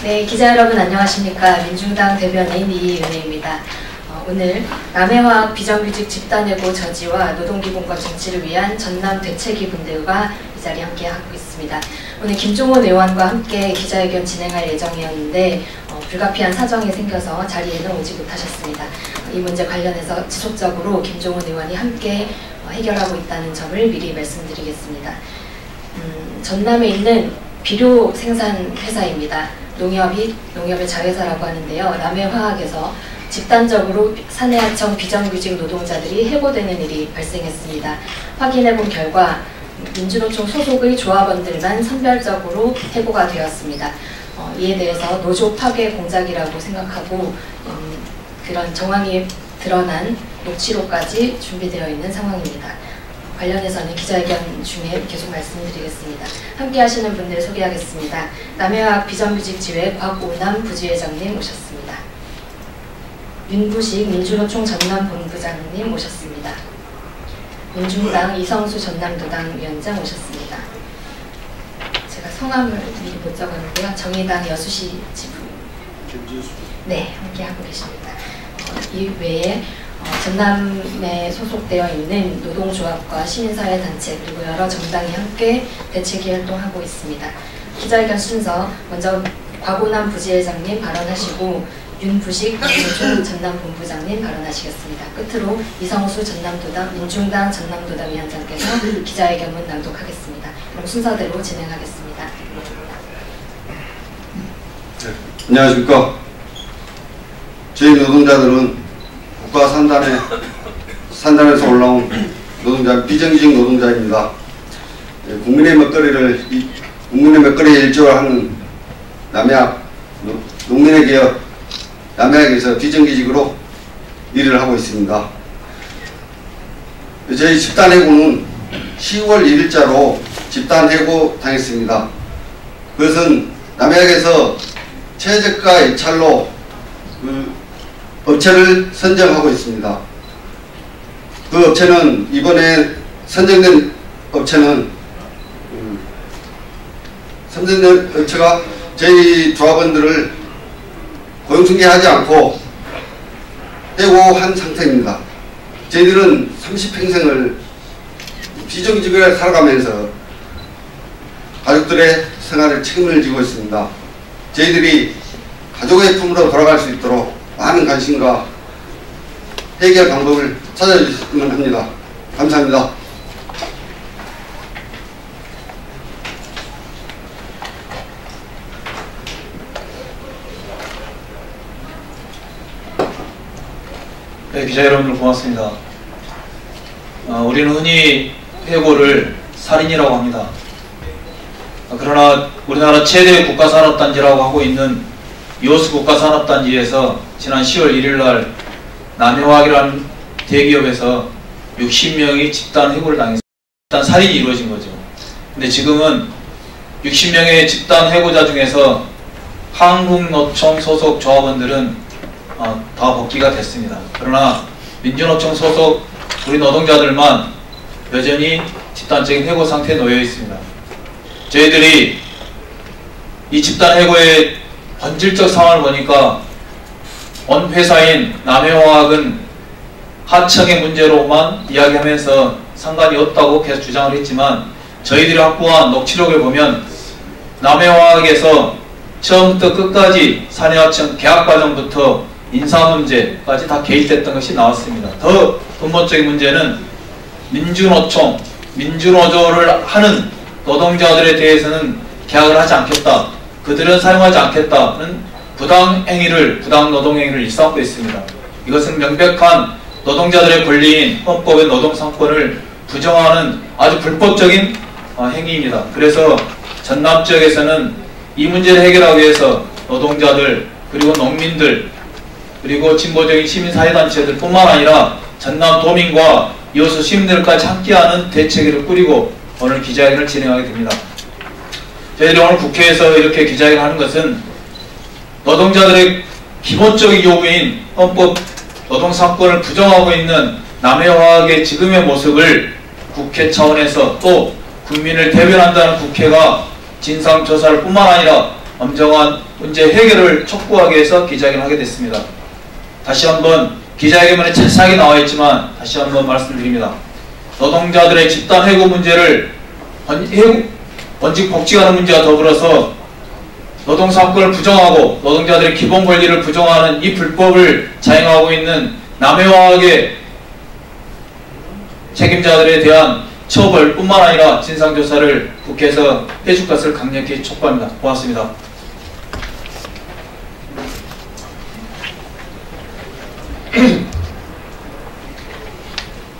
네, 기자 여러분 안녕하십니까. 민중당 대변인 이은혜입니다. 오늘 남해화학 비정규직 집단해고 저지와 노동기본권 정치를 위한 전남 대책위 분들과 이 자리에 함께하고 있습니다. 오늘 김종원 의원과 함께 기자회견 진행할 예정이었는데 불가피한 사정이 생겨서 자리에는 오지 못하셨습니다. 이 문제 관련해서 지속적으로 김종원 의원이 함께 해결하고 있다는 점을 미리 말씀드리겠습니다. 전남에 있는 비료 생산 회사입니다. 농협의 자회사라고 하는데요. 남해화학에서 집단적으로 사내하청 비정규직 노동자들이 해고되는 일이 발생했습니다. 확인해본 결과 민주노총 소속의 조합원들만 선별적으로 해고가 되었습니다. 이에 대해서 노조 파괴 공작이라고 생각하고 그런 정황이 드러난 녹취록까지 준비되어 있는 상황입니다. 관련해서는 기자회견 중에 계속 말씀드리겠습니다. 함께 하시는 분들 소개하겠습니다. 남해화학 비정규직 지회 곽오남 부지회장님 오셨습니다. 윤부식 민주노총 전남본부장님 오셨습니다. 민중당 이성수 전남도당 위원장 오셨습니다. 제가 성함을 미리 못 적었는데요. 정의당 여수시 지부 네, 함께하고 계십니다. 이 외에 전남에 소속되어 있는 노동조합과 시민사회단체 그리고 여러 정당이 함께 대책위 활동하고 있습니다. 기자회견 순서 먼저 곽오남 부지회장님 발언하시고 윤부식 민주노총 전남본부장님 발언하시겠습니다. 끝으로 이성수 민중당 전남도당 위원장께서 기자회견문 낭독하겠습니다. 그럼 순서대로 진행하겠습니다. 네, 안녕하십니까. 저희 노동자들은 국가 산단에서 올라온 비정규직 노동자입니다. 국민의 먹거리에 일조하는 남해학 농민의 개혁 남해학에서 비정규직으로 일을 하고 있습니다. 저희 집단해고는 10월 1일자로 집단해고 당했습니다. 그것은 남해학에서 최저가 입찰로 업체를 선정하고 있습니다. 그 업체는 이번에 선정된 업체가 저희 조합원들을 고용승계하지 않고 해고한 상태입니다. 저희들은 30평생을 비정규직으로 살아가면서 가족들의 생활에 책임을 지고 있습니다. 저희들이 가족의 품으로 돌아갈 수 있도록 많은 관심과 해결 방법을 찾아주시면 합니다. 감사합니다. 네, 기자 여러분들 고맙습니다. 우리는 흔히 해고를 살인이라고 합니다. 그러나 우리나라 최대 국가산업단지라고 하고 있는 요스 국가산업단지에서 지난 10월 1일날 남해화학이라는 대기업에서 60명이 집단 해고를 당했습니다. 집단 살인이 이루어진 거죠. 근데 지금은 60명의 집단 해고자 중에서 한국노총 소속 조합원들은 다 복귀가 됐습니다. 그러나 민주노총 소속 우리 노동자들만 여전히 집단적인 해고 상태에 놓여 있습니다. 저희들이 이 집단 해고의 본질적 상황을 보니까 원 회사인 남해화학은 하청의 문제로만 이야기하면서 상관이 없다고 계속 주장을 했지만 저희들이 확보한 녹취록을 보면 남해화학에서 처음부터 끝까지 사내하청 계약 과정부터 인사 문제까지 다 개입됐던 것이 나왔습니다. 더 근본적인 문제는 민주노조를 하는 노동자들에 대해서는 계약을 하지 않겠다. 그들은 사용하지 않겠다는 부당 노동행위를 일삼고 있습니다. 이것은 명백한 노동자들의 권리인 헌법의 노동상권을 부정하는 아주 불법적인 행위입니다. 그래서 전남 지역에서는 이 문제를 해결하기 위해서 노동자들 그리고 농민들 그리고 진보적인 시민사회단체들 뿐만 아니라 전남 도민과 이웃 시민들까지 함께하는 대책위를 꾸리고 오늘 기자회견을 진행하게 됩니다. 저희들이 오늘 국회에서 이렇게 기자회견을 하는 것은 노동자들의 기본적인 요구인 헌법 노동사건을 부정하고 있는 남해화학의 지금의 모습을 국회 차원에서 또 국민을 대변한다는 국회가 진상조사를 뿐만 아니라 엄정한 문제 해결을 촉구하기 위해서 기자회견을 하게 됐습니다. 다시 한번 기자회견문에 자세하게 나와 있지만 다시 한번 말씀드립니다. 노동자들의 집단 해고 문제를 원직 복직하는 문제와 더불어서 노동사건을 부정하고 노동자들의 기본 권리를 부정하는 이 불법을 자행하고 있는 남해화학의 책임자들에 대한 처벌 뿐만 아니라 진상조사를 국회에서 해줄 것을 강력히 촉구합니다. 고맙습니다.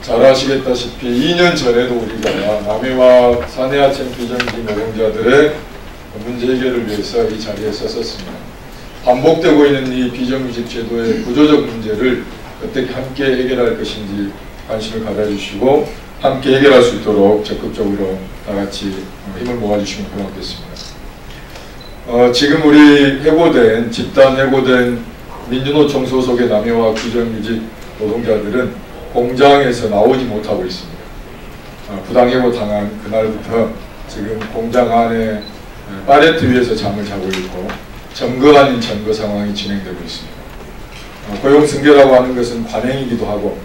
잘 아시겠다시피 2년 전에도 우리가 남해화학 사내하청 비정규직 노동자들의 문제 해결을 위해서 이 자리에 섰었습니다. 반복되고 있는 이 비정규직 제도의 구조적 문제를 어떻게 함께 해결할 것인지 관심을 가져주시고 함께 해결할 수 있도록 적극적으로 다같이 힘을 모아주시면 고맙겠습니다. 지금 우리 집단 해고된 민주노총 소속의 남해화학 비정규직 노동자들은 공장에서 나오지 못하고 있습니다. 부당해고 당한 그날부터 지금 공장 안에 팔레트 위에서 잠을 자고 있고 점거 아닌 점거 상황이 진행되고 있습니다. 고용승계라고 하는 것은 관행이기도 하고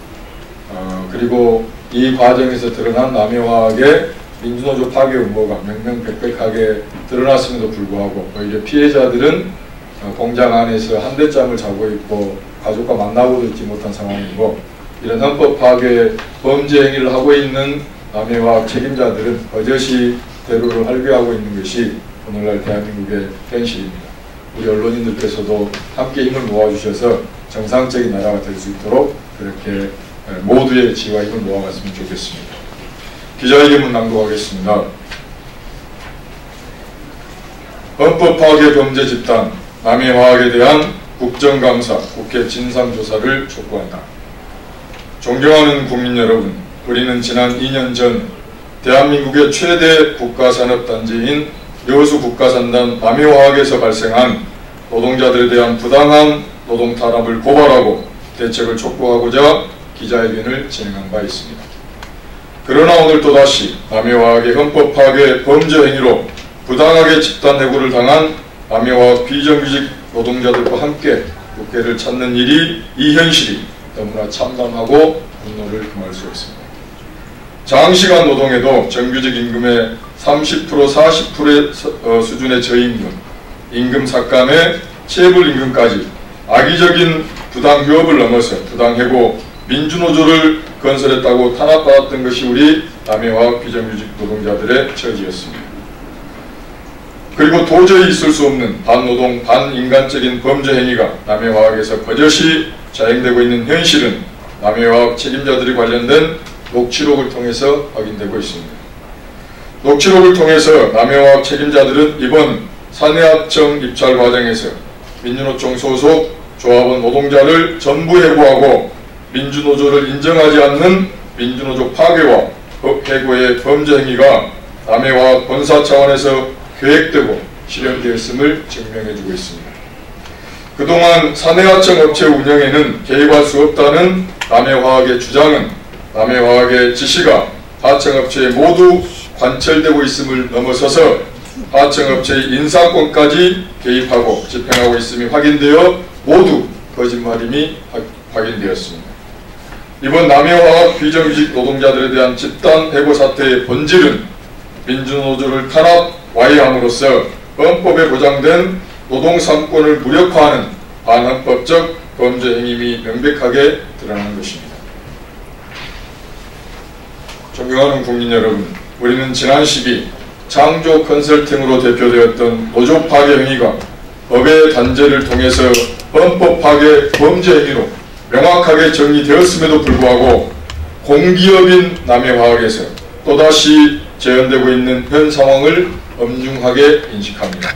그리고 이 과정에서 드러난 남해화학의 민주노조 파괴 음모가 명명백백하게 드러났음에도 불구하고 오히려 피해자들은 공장 안에서 한대잠을 자고 있고 가족과 만나고도 있지 못한 상황이고 이런 헌법 파괴 범죄 행위를 하고 있는 남해화학 책임자들은 버젓이 대로를 활개하고 있는 것이 오늘날 대한민국의 현실입니다. 우리 언론인들께서도 함께 힘을 모아주셔서 정상적인 나라가 될 수 있도록 그렇게 모두의 지혜와 힘을 모아갔으면 좋겠습니다. 기자회견문 낭독하겠습니다. 헌법 파괴 범죄 집단 남해화학에 대한 국정감사, 국회 진상조사를 촉구한다. 존경하는 국민 여러분, 우리는 지난 2년 전 대한민국의 최대 국가산업단지인 여수국가산단 남해화학에서 발생한 노동자들에 대한 부당한 노동탄압을 고발하고 대책을 촉구하고자 기자회견을 진행한 바 있습니다. 그러나 오늘 또다시 남해화학의 헌법 파괴 범죄 행위로 부당하게 집단 해고를 당한 남해화학 비정규직 노동자들과 함께 국회를 찾는 일이 이 현실이 너무나 참담하고 분노를 금할 수 없습니다. 장시간 노동에도 정규직 임금의 30% 40%의 수준의 저임금, 임금 삭감에 체불임금까지 악의적인 부당휴업을 넘어서 부당해고 민주노조를 건설했다고 탄압받았던 것이 우리 남해화학 비정규직 노동자들의 처지였습니다. 그리고 도저히 있을 수 없는 반노동, 반인간적인 범죄 행위가 남해화학에서 버젓이 자행되고 있는 현실은 남해화학 책임자들이 관련된 녹취록을 통해서 확인되고 있습니다. 녹취록을 통해서 남해화학 책임자들은 이번 사내하청 입찰 과정에서 민주노총 소속 조합원 노동자를 전부 해고하고 민주노조를 인정하지 않는 민주노조 파괴와 해고의 범죄 행위가 남해화학 본사 차원에서 계획되고 실현되었음을 증명해주고 있습니다. 그동안 사내하청 업체 운영에는 개입할 수 없다는 남해화학의 주장은 남해화학의 지시가 하청업체에 모두 관철되고 있음을 넘어서서 하청업체의 인사권까지 개입하고 집행하고 있음이 확인되어 모두 거짓말임이 확인되었습니다. 이번 남해화학 비정규직 노동자들에 대한 집단 해고 사태의 본질은 민주노조를 탄압 와해함으로써 헌법에 보장된 노동 3권을 무력화하는 반헌법적 범죄 행위임이 명백하게 드러나는 것입니다. 존경하는 국민 여러분, 우리는 지난 시기 창조 컨설팅으로 대표되었던 노조 파괴 행위가 법의 단죄를 통해서 헌법 파괴 범죄 행위로 명확하게 정리되었음에도 불구하고 공기업인 남해화학에서 또다시 재현되고 있는 현 상황을 엄중하게 인식합니다.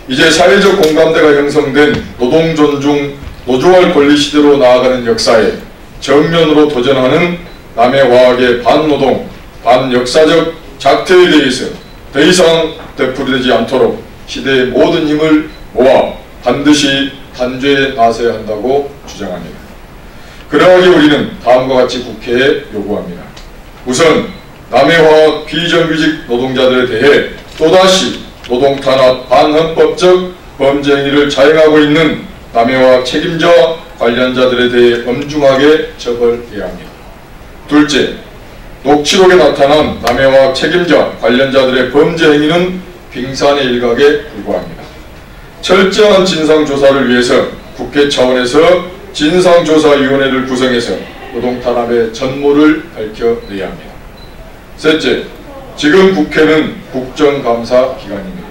이제 사회적 공감대가 형성된 노동 존중, 노조할 권리 시대로 나아가는 역사에 정면으로 도전하는 남의 화학의 반노동, 반역사적 작태에 대해서 더 이상 되풀이되지 않도록 시대의 모든 힘을 모아 반드시 단죄에 나서야 한다고 주장합니다. 그러하기 우리는 다음과 같이 국회에 요구합니다. 우선 남의 화학 비정규직 노동자들에 대해 또다시 노동탄압 반헌법적 범죄 행위를 자행하고 있는 남의 화학 책임자 관련자들에 대해 엄중하게 처벌해야 합니다. 둘째, 녹취록에 나타난 남의 화학 책임자 관련자들의 범죄 행위는 빙산의 일각에 불과합니다. 철저한 진상조사를 위해서 국회 차원에서 진상조사위원회를 구성해서 노동탄압의 전모를 밝혀내야 합니다. 셋째, 지금 국회는 국정감사 기간입니다.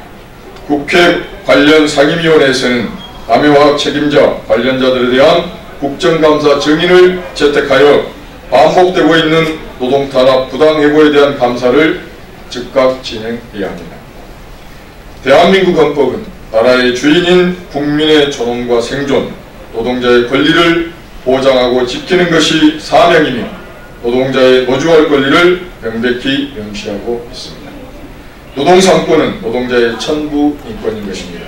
국회 관련 상임위원회에서는 남의 화학 책임자 관련자들에 대한 국정감사 정인을 채택하여 반복되고 있는 노동탄압 부당해고에 대한 감사를 즉각 진행해야 합니다. 대한민국 헌법은 나라의 주인인 국민의 존엄과 생존, 노동자의 권리를 보장하고 지키는 것이 사명이며 노동자의 노조할 권리를 명백히 명시하고 있습니다. 노동상권은 노동자의 천부 인권인 것입니다.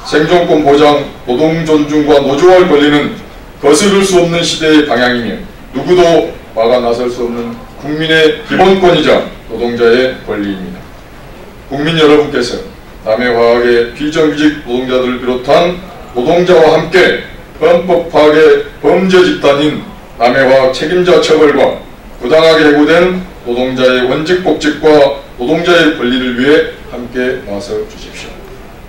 생존권 보장, 노동 존중과 노조할 권리는 거스를 수 없는 시대의 방향이며 누구도 막아 나설 수 없는 국민의 기본권이자 노동자의 권리입니다. 국민 여러분께서 남의 화학의 비정규직 노동자들을 비롯한 노동자와 함께 헌법 파괴 범죄 집단인 남의 화학 책임자 처벌과 부당하게 해고된 노동자의 원직 복직과 노동자의 권리를 위해 함께 나서 주십시오.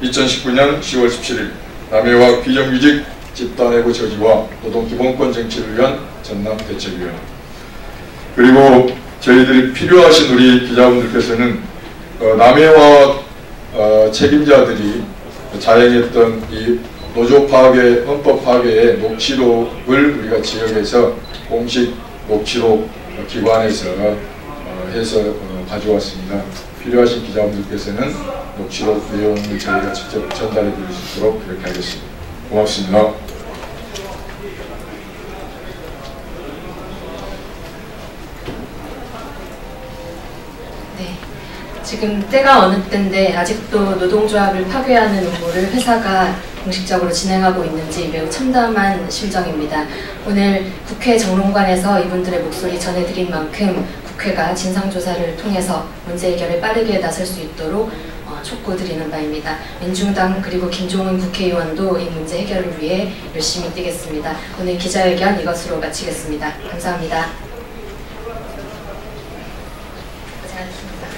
2019년 10월 17일 남의 화학 비정규직 집단해고 저지와 노동기본권 쟁취를 위한 전남대책위원회, 그리고 저희들이 필요하신 우리 기자분들께서는 남의 화학 책임자들이 자행했던 이 노조 파괴, 헌법 파괴의 녹취록을 우리가 지역에서 공식 녹취록 기관에서 해서 가져왔습니다. 필요하신 기자분들께서는 녹취록 내용을 저희가 직접 전달해 드릴 수 있도록 그렇게 하겠습니다. 고맙습니다. 네, 지금 때가 어느 때인데 아직도 노동조합을 파괴하는 음모를 회사가 공식적으로 진행하고 있는지 매우 참담한 심정입니다. 오늘 국회 정론관에서 이분들의 목소리 전해드린 만큼 국회가 진상조사를 통해서 문제 해결에 빠르게 나설 수 있도록 촉구드리는 바입니다. 민중당 그리고 김종인 국회의원도 이 문제 해결을 위해 열심히 뛰겠습니다. 오늘 기자회견 이것으로 마치겠습니다. 감사합니다. 고생하셨습니다.